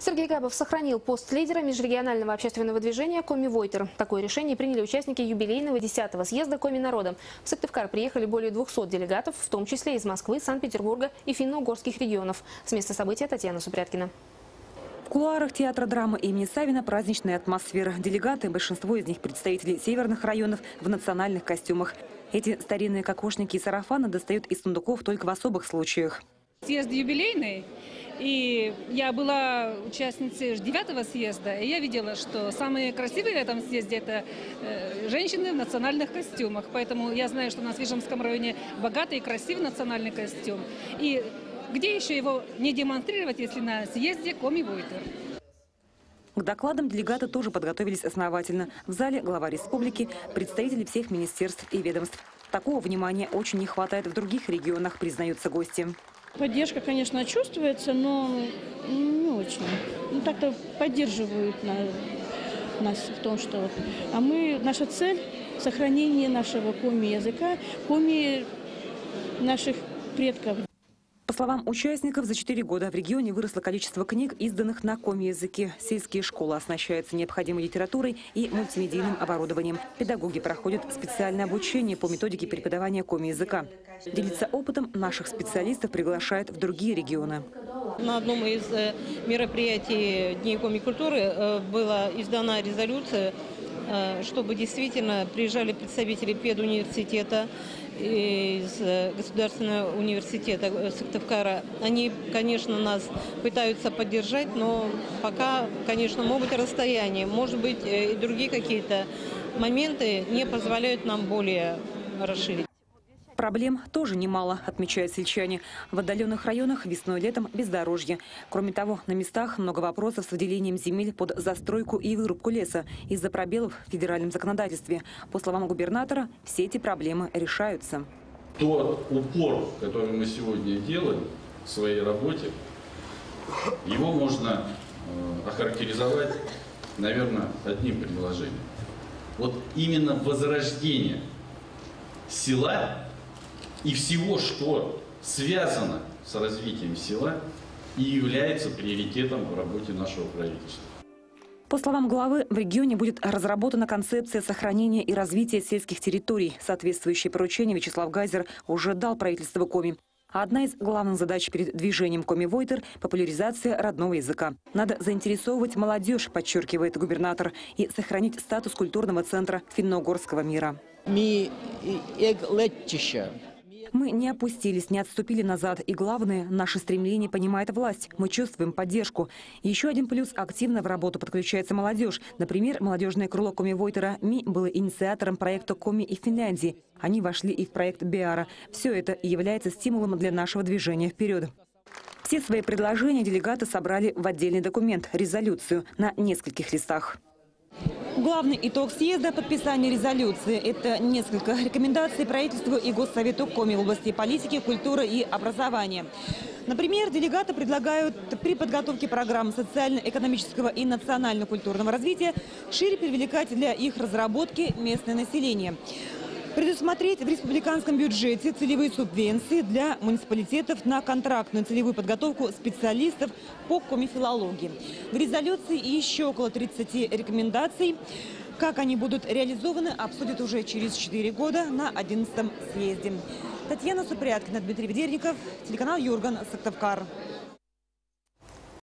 Сергей Габов сохранил пост лидера межрегионального общественного движения «Коми Войтер». Такое решение приняли участники юбилейного 10-го съезда Коми народа. В Сыктывкар приехали более 200 делегатов, в том числе из Москвы, Санкт-Петербурга и финно-угорских регионов. С места события Татьяна Супряткина. В кулуарах театра драмы имени Савина праздничная атмосфера. Делегаты, большинство из них представители северных районов, в национальных костюмах. Эти старинные кокошники и сарафаны достают из сундуков только в особых случаях. Съезд юбилейный, и я была участницей 9-го съезда, и я видела, что самые красивые в этом съезде – это женщины в национальных костюмах. Поэтому я знаю, что у нас в Ижемском районе богатый и красивый национальный костюм. И где еще его не демонстрировать, если на съезде Коми Войтер? К докладам делегаты тоже подготовились основательно. В зале глава республики, представители всех министерств и ведомств. Такого внимания очень не хватает в других регионах, признаются гости. Поддержка, конечно, чувствуется, но не очень. Так-то поддерживают нас в том, что... А наша цель – сохранение нашего коми-языка, коми наших предков. По словам участников, за 4 года в регионе выросло количество книг, изданных на коми-языке. Сельские школы оснащаются необходимой литературой и мультимедийным оборудованием. Педагоги проходят специальное обучение по методике преподавания коми-языка. Делиться опытом наших специалистов приглашают в другие регионы. На одном из мероприятий Дней коми-культуры была издана резолюция, чтобы действительно приезжали представители педуниверситета из Государственного университета Сыктывкара. Они, конечно, нас пытаются поддержать, но пока, конечно, могут расстояние. Может быть, и другие какие-то моменты не позволяют нам более расширить. Проблем тоже немало, отмечают сельчане. В отдаленных районах весной и летом бездорожье. Кроме того, на местах много вопросов с выделением земель под застройку и вырубку леса из-за пробелов в федеральном законодательстве. По словам губернатора, все эти проблемы решаются. Тот упор, который мы сегодня делаем в своей работе, его можно охарактеризовать, наверное, одним предложением. Вот именно возрождение села и всего, что связано с развитием села, и является приоритетом в работе нашего правительства. По словам главы, в регионе будет разработана концепция сохранения и развития сельских территорий. Соответствующее поручение Вячеслав Гайзер уже дал правительству Коми. Одна из главных задач перед движением Коми Войтер – популяризация родного языка. Надо заинтересовывать молодежь, подчеркивает губернатор, и сохранить статус культурного центра финно-угорского мира. Мы не опустились, не отступили назад. И главное, наше стремление понимает власть. Мы чувствуем поддержку. Еще один плюс – активно в работу подключается молодежь. Например, молодежное крыло Коми Войтера МИ было инициатором проекта Коми и Финляндии. Они вошли и в проект Биара. Все это является стимулом для нашего движения вперед. Все свои предложения делегаты собрали в отдельный документ – резолюцию на нескольких листах. Главный итог съезда – подписание резолюции. Это несколько рекомендаций правительству и Госсовету Коми в области политики, культуры и образования. Например, делегаты предлагают при подготовке программ социально-экономического и национально-культурного развития шире привлекать для их разработки местное население. Предусмотреть в республиканском бюджете целевые субвенции для муниципалитетов на контрактную целевую подготовку специалистов по комифилологии. В резолюции еще около 30 рекомендаций. Как они будут реализованы, обсудят уже через 4 года на 11-м съезде. Татьяна Супряткина, Дмитрий Ведерников, телеканал Юрган, Сыктывкар.